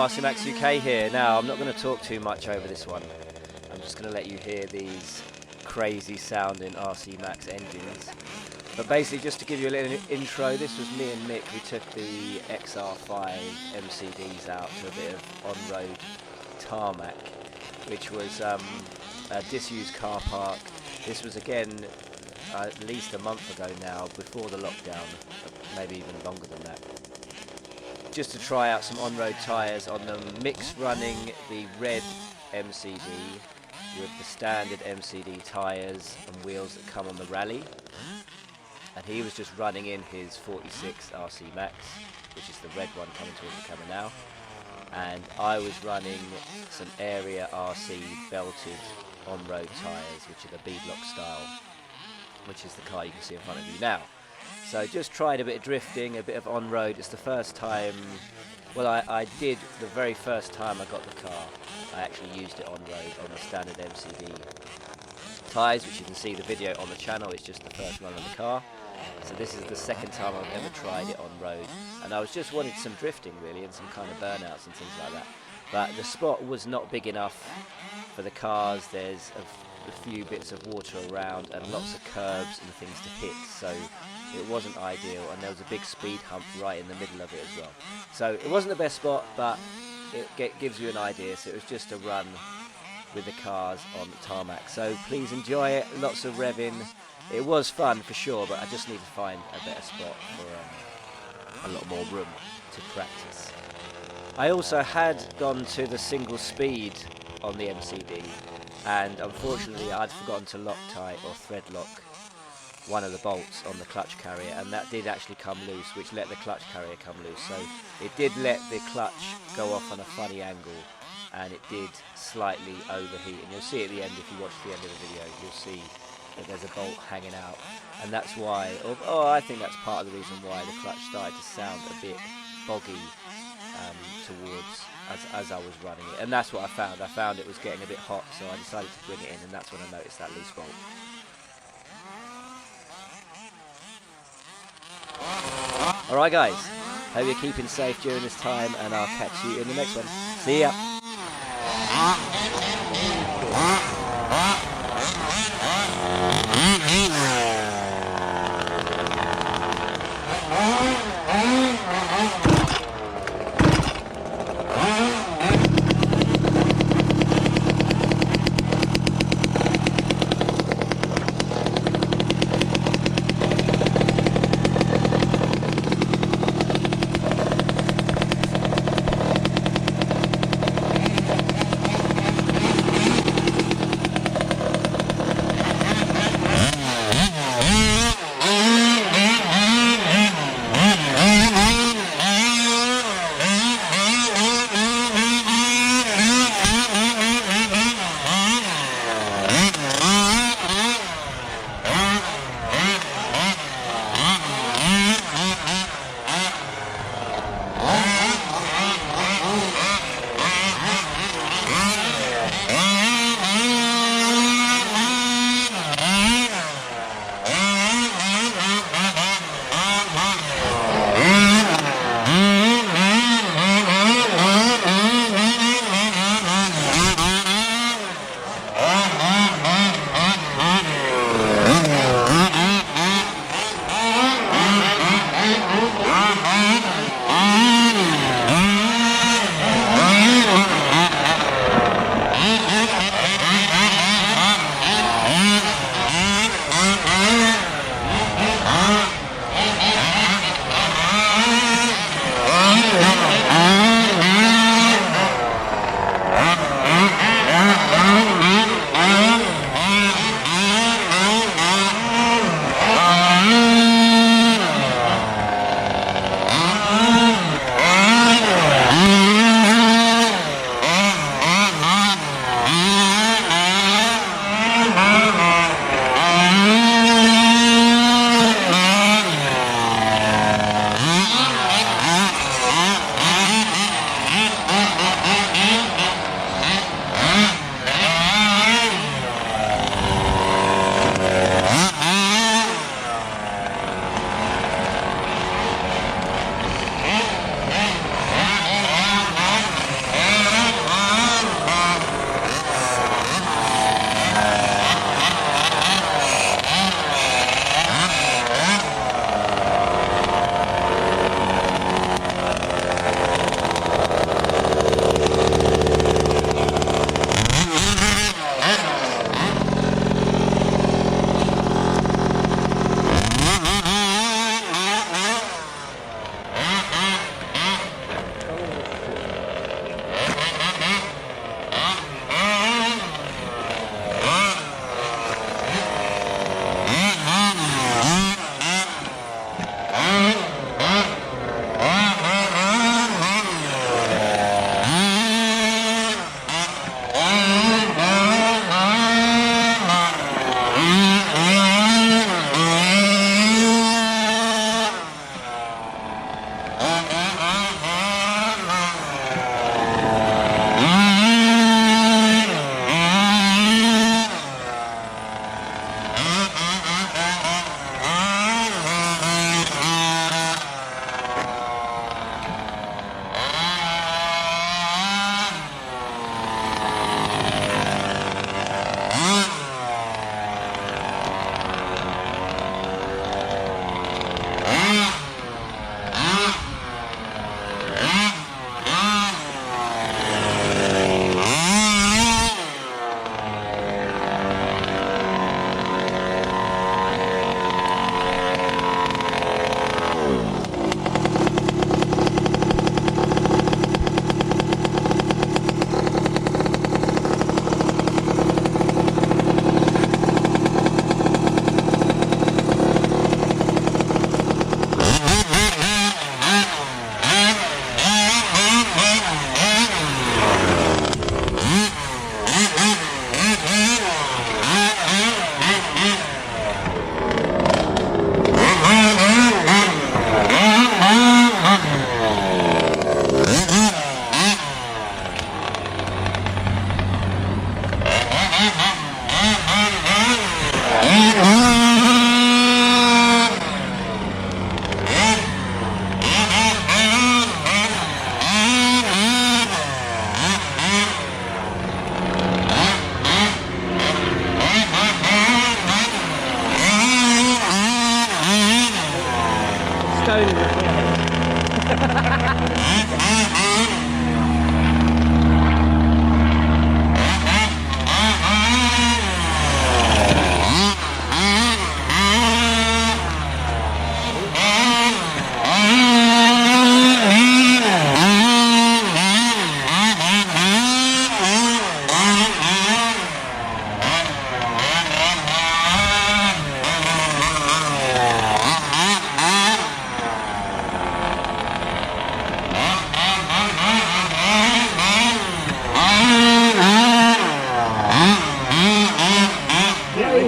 Rcmax UK here. Now, I'm not going to talk too much over this one. I'm just going to let you hear these crazy sounding Rcmax engines. But basically, just to give you a little intro, this was me and Mick. We took the Xr5 Mcds out to a bit of on-road tarmac, which was a disused car park. This was again at least a month ago now, before the lockdown, maybe even longer than that. Just to try out some on-road tyres on them. Mick's running the red MCD with the standard MCD tyres and wheels that come on the rally, and he was just running in his 46 Rcmax, which is the red one coming towards the camera now, and I was running some Area RC belted on-road tyres, which are the beadlock style, which is the car you can see in front of you now. So just tried a bit of drifting, a bit of on-road. It's the first time, well, I did the very first time I got the car. I actually used it on-road on the standard MCD tyres, which you can see the video on the channel. It's just the first run on the car. So this is the second time I've ever tried it on-road. And I was just wanted some drifting really, and some kind of burnouts and things like that. But the spot was not big enough for the cars. There's a few bits of water around and lots of curbs and things to hit, so it wasn't ideal, and there was a big speed hump right in the middle of it as well. So it wasn't the best spot, but it gives you an idea. So it was just a run with the cars on the tarmac. So please enjoy it, lots of revving. It was fun for sure, but I just need to find a better spot for a lot more room to practice. I also had gone to the single speed on the MCD, and unfortunately I'd forgotten to Loctite or thread lock one of the bolts on the clutch carrier, and that did actually come loose, which let the clutch carrier come loose. So it did let the clutch go off on a funny angle, and it did slightly overheat, and you'll see at the end, if you watch the end of the video, you'll see that there's a bolt hanging out, and that's why, I think that's part of the reason why the clutch started to sound a bit boggy towards as I was running it, and that's what I found. I found it was getting a bit hot, so I decided to bring it in, and that's when I noticed that loose bolt. Alright guys, hope you're keeping safe during this time, and I'll catch you in the next one. See ya!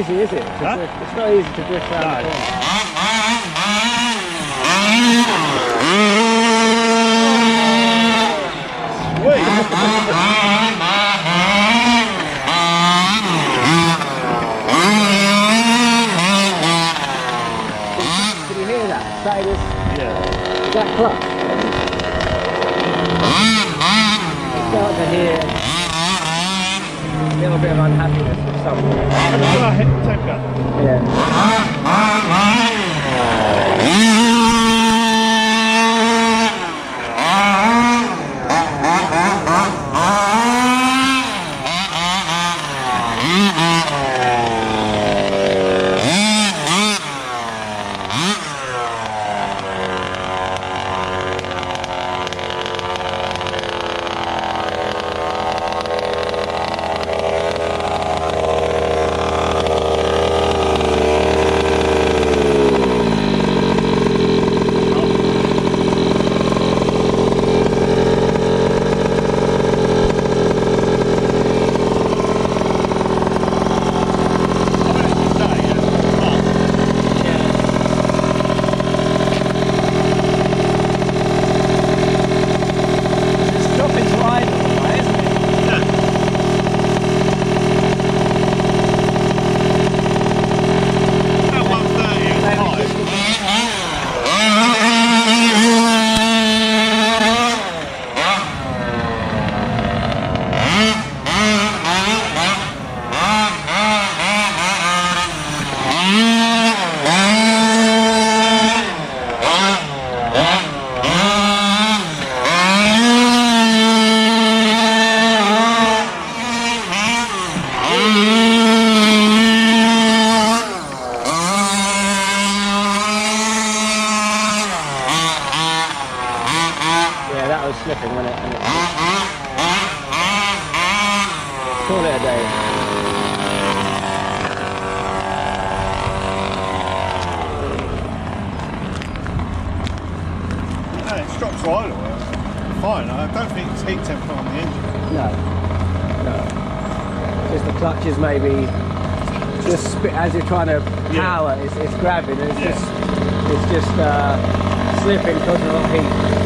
Is it? Huh? It's not easy to drift around the corner. Sweet! Can you hear that? Say this. Yeah. Is that clutch? You start to hear a little bit of unhappiness with something. Yeah. Slipping, wasn't it? Call it a day. No, it stops right away. Fine, I don't think it's heat temper on the engine. No. No. Just the clutches maybe just as you're trying to power, it's grabbing, and it's just slipping, causing a lot of heat.